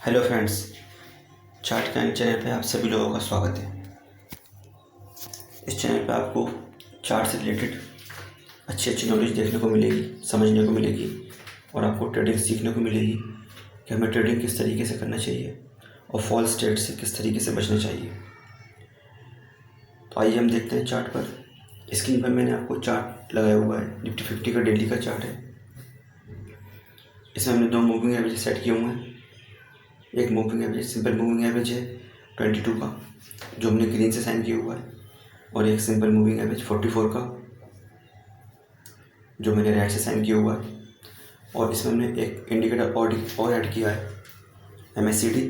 Hello friends, chart can channel पे आप सभी लोगों का स्वागत है। इस चैनल पे आपको चार्ट से रिलेटेड अच्छी अच्छी नॉलेज देखने को मिलेगी, समझने को मिलेगी और आपको ट्रेडिंग सीखने को मिलेगी कि हमें ट्रेडिंग किस तरीके से करना चाहिए और फॉल्स ट्रेड से किस तरीके से बचना चाहिए। तो आइए हम देखते हैं चार्ट पर। स्क्रीन पर मैंने आपको चार्ट लगाया हुआ है, निफ्टी 50 का डेली का चार्ट है। इसमें हमने दो मूविंग एवरेज सेट किए हुए हैं। एक moving average, simple moving average है 22 का, जो हमने ग्रीन से साइन किया हुआ है, और एक सिंपल मूविंग एवरेज 44 का, जो मैंने रेड से साइन किया हुआ है। और इसमें हमने एक इंडिकेटर और ऐड किया है, MACD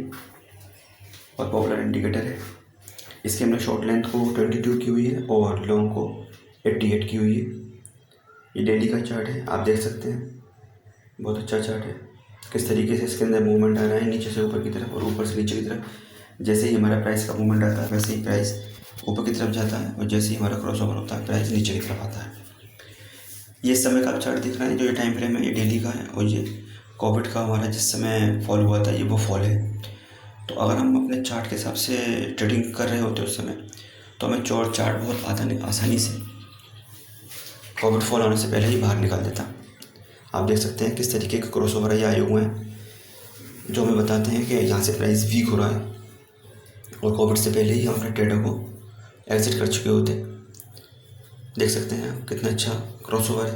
और पॉपुलर इंडिकेटर है। इसके हमने शॉर्ट लेंथ को 22 की हुई है और लॉन्ग को 88 की हुई है। ये डेली का चार्ट है, आप देख सकते हैं, बहुत अच्छा चार्ट है। किस तरीके से इसके अंदर मूवमेंट आ रहा है, नीचे से ऊपर की तरफ और ऊपर से नीचे की तरफ। जैसे ही हमारा प्राइस का मूवमेंट आता है वैसे ही प्राइस ऊपर की तरफ जाता है, और जैसे ही हमारा क्रॉस ओवर होता है प्राइस नीचे की तरफ आता है। ये समय का आप चार्ट दिख रहा है, जो ये टाइम फ्रेम है ये डेली का है, और ये कोविड का हमारा जिस समय फॉल हुआ था ये वो फॉल है। तो अगर हम अपने चार्ट के हिसाब से ट्रेडिंग कर रहे होते उस समय, तो हमें चार्ट बहुत आसानी से कोविड फॉल होने से पहले ही बाहर निकाल देता। आप देख सकते हैं किस तरीके के क्रॉस ओवर ये आए हुए हैं, जो हमें बताते हैं कि यहाँ से प्राइस वीक हो रहा है और कोविड से पहले ही हम अपने ट्रेडर को एग्जिट कर चुके होते। देख सकते हैं आप कितना अच्छा क्रॉस ओवर है,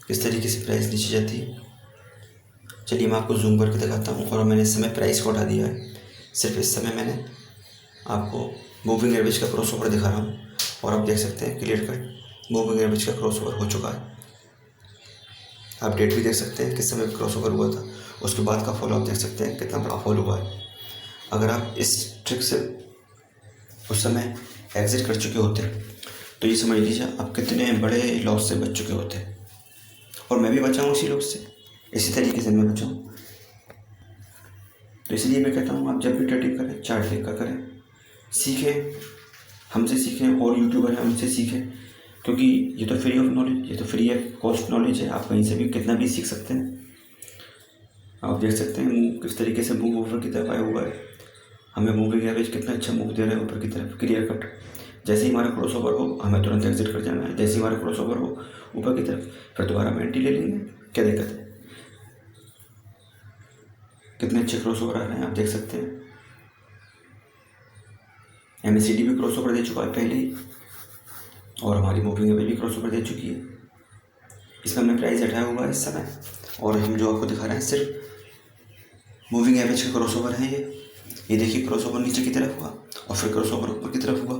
किस तरीके से प्राइस नीचे जाती है। चलिए मैं आपको जूम करके दिखाता हूँ, और मैंने इस समय प्राइस को हटा दिया है। सिर्फ इस समय मैंने आपको मूविंग एवरेज का क्रॉस ओवर दिखा रहा हूँ, और आप देख सकते हैं क्लियर कट मूविंग एवरेज का क्रॉस ओवर हो चुका है। आप डेट भी देख सकते हैं किस समय क्रॉस ओवर हुआ था, उसके बाद का फॉलो आप देख सकते हैं कितना बड़ा फॉल हुआ है। अगर आप इस ट्रिक से उस समय एग्जिट कर चुके होते तो ये समझ लीजिए आप कितने बड़े लॉस से बच चुके होते। और मैं भी बचा हूँ इसी लॉस से, इसी तरीके से मैं बचा हूँ। तो इसलिए मैं कहता हूँ आप जब भी ट्रेडिंग करें चार्ट देख कर करें, सीखें, हमसे सीखें और यूट्यूबर हैं उनसे सीखें, क्योंकि ये तो फ्री ऑफ नॉलेज, ये तो फ्री है कॉस्ट नॉलेज है। आप कहीं से भी कितना भी सीख सकते हैं। आप देख सकते हैं मूव किस तरीके से मूव ऊपर की तरफ आया हुआ है। हमें मूविंग एवरेज कितना अच्छा मूव दे रहा है ऊपर की तरफ, क्लियर कट। जैसे ही हमारा क्रॉस ओवर हो हमें तुरंत एग्जिट कर जाना है। जैसे ही हमारा क्रॉस ओवर हो ऊपर की तरफ, फिर दोबारा हम एंट्री ले लेंगे, क्या दिक्कत है। कितने अच्छे क्रॉस ओवर आ रहे हैं आप देख सकते हैं। MACD भी क्रॉस ओवर दे चुका है पहले ही, और हमारी मूविंग एवरेज भी क्रॉस ओवर दे चुकी है। इसमें हमने प्राइस हटाया हुआ है इस समय, और हम जो आपको दिखा रहे हैं सिर्फ मूविंग एवरेज का क्रॉस ओवर है। ये देखिए क्रॉस ओवर नीचे की तरफ हुआ और फिर क्रॉस ओवर ऊपर की तरफ हुआ।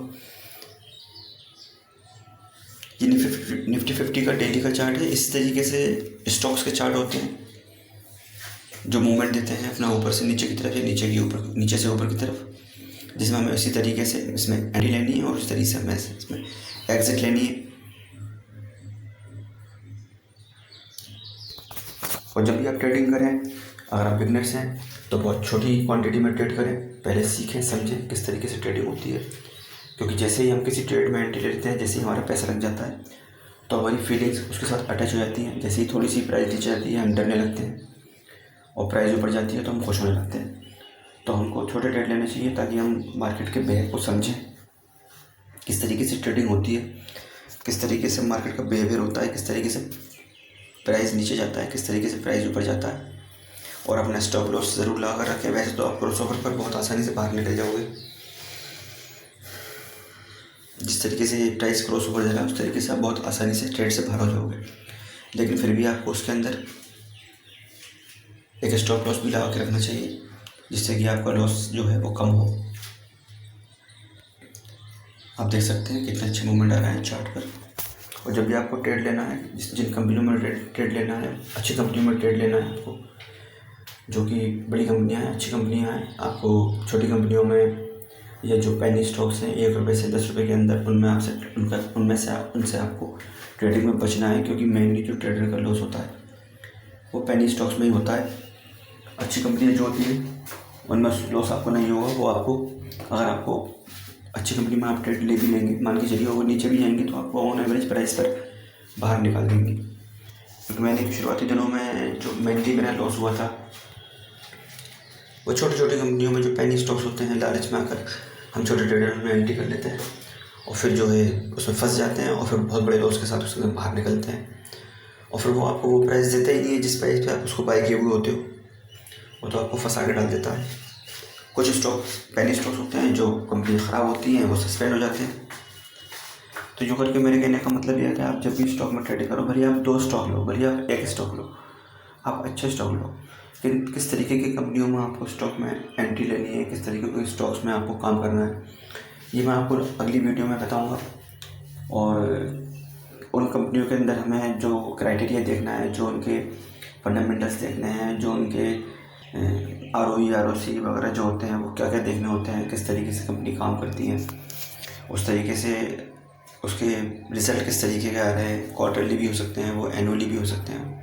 ये निफ्टी 50 का डेली का चार्ट है। इस तरीके से स्टॉक्स के चार्ट होते हैं जो मूवमेंट देते हैं अपना ऊपर से नीचे की तरफ या नीचे से ऊपर की तरफ, जिसमें हमें इसी तरीके से इसमें एंट्री लेनी है और उस तरीके से हमें इसमें एग्जिट लेनी है। और जब भी आप ट्रेडिंग करें, अगर आप बिगनर्स हैं तो बहुत छोटी क्वांटिटी में ट्रेड करें, पहले सीखें समझें किस तरीके से ट्रेडिंग होती है। क्योंकि जैसे ही हम किसी ट्रेड में एंट्री लेते हैं, जैसे ही हमारा पैसा लग जाता है तो हमारी फीलिंग्स उसके साथ अटैच हो जाती हैं। जैसे ही थोड़ी सी प्राइस नीचे जाती है हम डरने लगते हैं, और प्राइस ऊपर जाती है तो हम खुश होने लगते हैं। तो हमको छोटे ट्रेड लेने चाहिए ताकि हम मार्केट के बिहेव को समझें, किस तरीके से ट्रेडिंग होती है, किस तरीके से मार्केट का बिहेवियर होता है, किस तरीके से प्राइस नीचे जाता है, किस तरीके से प्राइस ऊपर जाता है। और अपना स्टॉप लॉस ज़रूर लगा कर रखें। वैसे तो आप क्रॉस ओवर पर बहुत आसानी से बाहर निकल जाओगे। जिस तरीके से प्राइस क्रॉस ओवर जा रहा है उस तरीके से आप बहुत आसानी से ट्रेड से बाहर हो जाओगे, लेकिन फिर भी आपको उसके अंदर एक स्टॉप लॉस भी लगा के रखना चाहिए, जिससे कि आपका लॉस जो है वो कम हो। आप देख सकते हैं कितने अच्छे मूवमेंट आ रहे हैं चार्ट पर। और जब भी आपको ट्रेड लेना है, जिन कंपनियों में ट्रेड लेना है, अच्छी कंपनियों में ट्रेड लेना है आपको, जो कि बड़ी कंपनियां हैं, अच्छी कंपनियां हैं। आपको छोटी कंपनियों में या जो पेनी स्टॉक्स हैं 1 रुपये से 10 रुपये के अंदर, उनसे आपको ट्रेडिंग में बचना है, क्योंकि मेनली जो ट्रेडर का लॉस होता है वो पेनी स्टॉक्स में ही होता है। अच्छी कंपनियाँ जो होती हैं उनमें लॉस आपको नहीं होगा। वो आपको, अगर आपको अच्छी कंपनी में आप ट्रेड ले भी लेंगे, मान के चलिए वो नीचे भी जाएंगे तो आपको ऑन एवरेज प्राइस पर बाहर निकाल देंगे। क्योंकि मैंने शुरुआती दिनों में जो मेनली मेरा लॉस हुआ था वो छोटी छोटी कंपनियों में जो पेनी स्टॉक्स होते हैं, लालच में आकर हम छोटे ट्रेडर में एंट्री कर लेते हैं और फिर जो है उसमें फंस जाते हैं और फिर बहुत बड़े लॉस के साथ उसमें बाहर निकलते हैं। और फिर वो आपको वो प्राइस देता ही नहीं है जिस प्राइस पे आप उसको बाई किए हुए होते हो, वो तो आपको फंसा के डाल देता है। कुछ स्टॉक्स पेनी स्टॉक्स होते हैं जो कंपनी ख़राब होती हैं, वो सस्पेंड हो जाते हैं। तो जो करके मेरे कहने का मतलब यह है कि आप जब भी स्टॉक में ट्रेडिंग करो, भले आप 2 स्टॉक लो, भले आप 1 स्टॉक लो, आप अच्छे स्टॉक लो, लेकिन किस तरीके की कंपनियों में आपको स्टॉक में एंट्री लेनी है, किस तरीके के स्टॉक्स में आपको काम करना है, ये मैं आपको अगली वीडियो में बताऊंगा। और उन कंपनियों के अंदर हमें जो क्राइटेरिया देखना है, जो उनके फंडामेंटल्स देखने हैं, जो उनके ROE ROC वगैरह जो होते हैं, वो क्या क्या देखने होते हैं, किस तरीके से कंपनी काम करती है, उस तरीके से उसके रिज़ल्ट किस तरीके के आ रहे हैं, क्वार्टरली भी हो सकते हैं, वो एनुअली भी हो सकते हैं।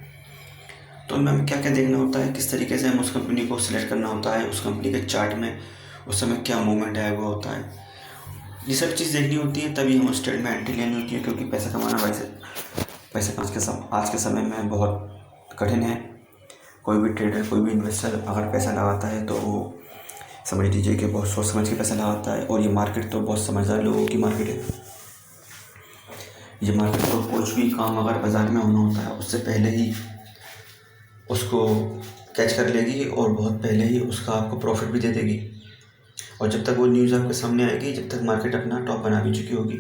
तो उनमें हमें क्या क्या देखना होता है, किस तरीके से हम उस कंपनी को सिलेक्ट करना होता है, उस कंपनी के चार्ट में उस समय क्या मूवमेंट आया हुआ होता है, ये सब चीज़ देखनी होती है। तभी हम उस ट्रेड में एंट्री लेनी होती है, क्योंकि पैसा कमाना पैसे आज के समय में बहुत कठिन है। कोई भी ट्रेडर, कोई भी इन्वेस्टर अगर पैसा लगाता है तो वो समझ लीजिए कि बहुत सोच समझ के पैसा लगाता है। और ये मार्केट तो बहुत समझदार लोगों की मार्केट है। ये मार्केट तो कुछ भी काम अगर बाज़ार में होना होता है उससे पहले ही उसको कैच कर लेगी और बहुत पहले ही उसका आपको प्रॉफिट भी दे देगी। और जब तक वो न्यूज़ आपके सामने आएगी, जब तक मार्केट अपना टॉप बना भी चुकी होगी,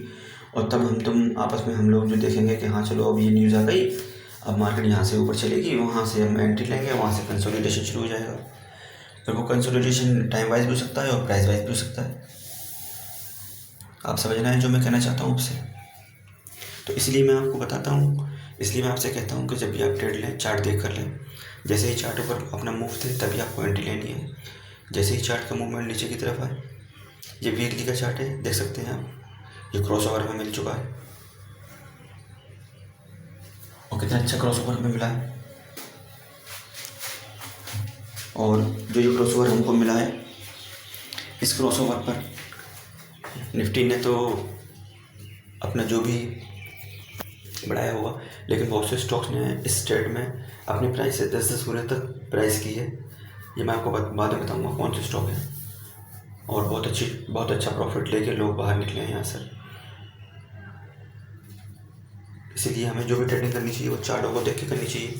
और तब तुम आपस में हम लोग जो देखेंगे कि हाँ चलो अब ये न्यूज़ आ गई, अब मार्केट यहाँ से ऊपर चलेगी, वहाँ से हम एंट्री लेंगे, वहाँ से कंसोलिडेशन शुरू हो जाएगा। फिर वो कंसोलिडेशन टाइम वाइज भी हो सकता है और प्राइस वाइज भी हो सकता है। आप समझ रहे हैं जो मैं कहना चाहता हूँ आपसे? तो इसलिए मैं आपको बताता हूँ, इसलिए मैं आपसे कहता हूँ कि जब भी आप ट्रेड लें, चार्ट देख कर लें। जैसे ही चार्ट ऊपर अपना मूव दे तभी आपको एंट्री लेनी है। जैसे ही चार्ट का मूवमेंट नीचे की तरफ आए, ये वीकली का चार्ट है, देख सकते हैं आप, ये क्रॉसओवर में मिल चुका है और कितना अच्छा क्रॉसओवर में मिला है। और जो ये क्रॉसओवर हमको मिला है, इस क्रॉसओवर पर निफ्टी ने तो अपना जो भी बढ़ाया हुआ, लेकिन बहुत से स्टॉक्स ने इस ट्रेड में अपनी प्राइस से 10-10 गुने तक प्राइस की है। ये मैं आपको बाद में बताऊंगा कौन से स्टॉक है। और बहुत अच्छा प्रॉफिट लेके लोग बाहर निकले हैं यहाँ से। इसीलिए हमें जो भी ट्रेडिंग करनी चाहिए वो चार्टों को देख के करनी चाहिए।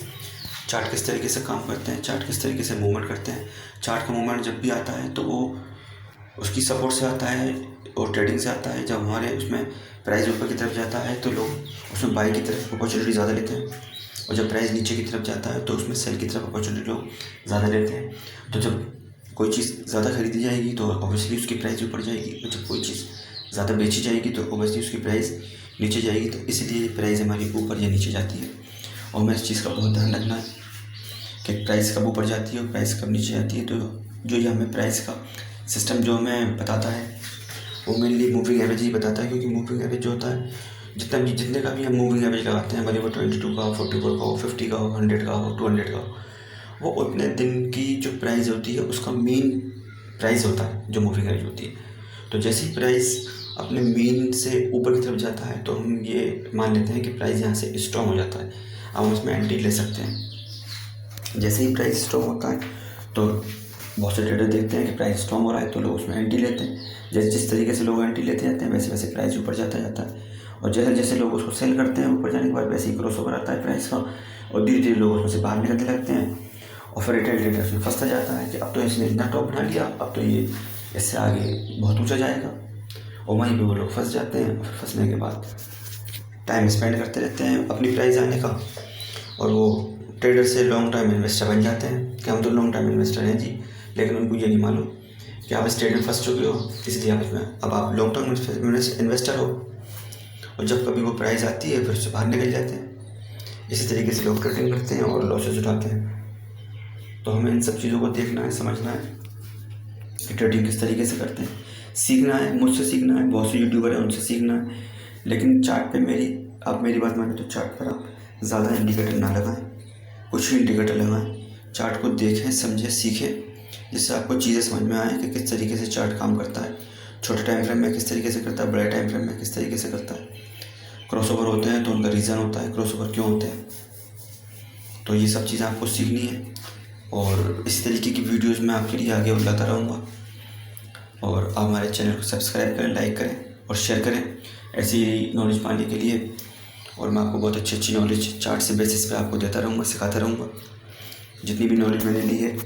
चार्ट किस तरीके से काम करते हैं, चार्ट किस तरीके से मूवमेंट करते हैं। चार्ट का मूवमेंट जब भी आता है तो वो उसकी सपोर्ट से आता है और ट्रेडिंग से आता है। जब हमारे उसमें प्राइस ऊपर की तरफ जाता है तो लोग उसमें बाई की तरफ अपॉर्चुनिटी ज़्यादा लेते हैं, और जब प्राइस नीचे की तरफ जाता है तो उसमें सेल की तरफ अपॉर्चुनिटी लोग ज़्यादा लेते हैं। तो जब कोई चीज़ ज़्यादा खरीदी जाएगी तो ऑब्वियसली उसकी प्राइस ऊपर जाएगी, और जब कोई चीज़ ज़्यादा बेची जाएगी तो ऑब्वियसली उसकी प्राइस नीचे जाएगी। तो इसलिए प्राइस हमारी ऊपर या नीचे जाती है, और हमें इस चीज़ का बहुत ध्यान रखना है कि प्राइस कब ऊपर जाती है और प्राइस कब नीचे जाती है। तो जो ये हमें प्राइस का सिस्टम जो हमें बताता है वो मेनली मूविंग एवरेज ही बताता है, क्योंकि मूविंग एवरेज जो होता है, जितने का भी हम मूविंग एवरेज लगाते हैं, भले वो 22 का हो, 44 का हो, 50 का हो, 100 का हो, 200 का हो, वो उतने दिन की जो प्राइस होती है उसका मेन प्राइस होता है जो मूविंग एवरेज होती है। तो जैसे ही प्राइस अपने मेन से ऊपर की तरफ जाता है तो हम ये मान लेते हैं कि प्राइस यहाँ से स्ट्रॉन्ग हो जाता है, अब हम उसमें एंट्री ले सकते हैं। जैसे ही प्राइस स्ट्रॉन्ग होता है तो बहुत से ट्रेडर देखते हैं कि प्राइस स्ट्रॉन्ग हो रहा है तो लोग उसमें एंट्री लेते हैं। जिस तरीके से लोग एंट्री लेते जाते हैं वैसे वैसे प्राइस ऊपर जाता जाता है, और जैसे जैसे लोग उसको सेल करते हैं ऊपर जाने के बाद वैसे ही क्रॉस ओवर आता है प्राइस का, और धीरे धीरे लोग उसमें से बाहर निकलने लगते हैं। और फिर रिटेल ट्रेडर उसमें फंसता जाता है कि अब तो इसने इतना टॉप बना लिया, अब तो ये इससे आगे बहुत ऊँचा जाएगा, और वहीं पर वो लोग फंस जाते हैं। फिर फंसने के बाद टाइम स्पेंड करते रहते हैं अपनी प्राइस आने का, और वो ट्रेडर से लॉन्ग टर्म इन्वेस्टर बन जाते हैं कि हम तो लॉन्ग टर्म इन्वेस्टर हैं जी, लेकिन उनको ये नहीं मालूम कि आप इस ट्रेड में फंस चुके हो, इसलिए आप इसमें अब आप लॉन्ग टर्म इन्वेस्टर हो, और जब कभी वो प्राइस आती है फिर उससे बाहर निकल जाते हैं। इसी तरीके से लोग ट्रेडिंग करते हैं और लॉसेज उठाते हैं। तो हमें इन सब चीज़ों को देखना है, समझना है कि ट्रेडिंग किस तरीके से करते हैं, सीखना है, मुझसे सीखना है, बहुत से यूट्यूबर हैं उनसे सीखना है। लेकिन चार्ट पे आप मेरी बात माने तो चार्ट पर आप ज़्यादा इंडिकेटर ना लगाएं, कुछ ही इंडिकेटर लगाएं। चार्ट को देखें, समझें, सीखें, जिससे आपको चीज़ें समझ में आए कि किस तरीके से चार्ट काम करता है, छोटे टाइम फ्रेम में किस तरीके से करता है, बड़े टाइम फ्रेम में किस तरीके से करता है। क्रॉसओवर होते हैं तो उनका रीज़न होता है क्रॉसओवर क्यों होते हैं, तो ये सब चीज़ें आपको सीखनी है। और इसी तरीके की वीडियोस मैं आपके लिए आगे लाता रहूँगा। और आप हमारे चैनल को सब्सक्राइब करें, लाइक करें और शेयर करें ऐसी नॉलेज पाने के लिए। और मैं आपको बहुत अच्छी नॉलेज चार्ट से बेसिस पे आपको देता रहूँगा, सिखाता रहूँगा जितनी भी नॉलेज मैंने ली है।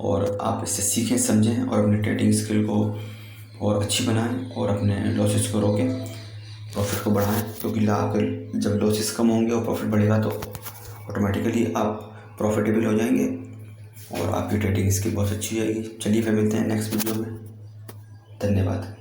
और आप इससे सीखें, समझें और अपने ट्रेडिंग स्किल को और अच्छी बनाएं और अपने लॉसेस को रोकें, प्रॉफिट को बढ़ाएं। क्योंकि जब लॉसेस कम होंगे और प्रॉफिट बढ़ेगा तो ऑटोमेटिकली आप प्रॉफिटेबल हो जाएंगे और आपकी ट्रेडिंग स्किल बहुत अच्छी हो जाएगी। चलिए फिर मिलते हैं नेक्स्ट वीडियो में। धन्यवाद।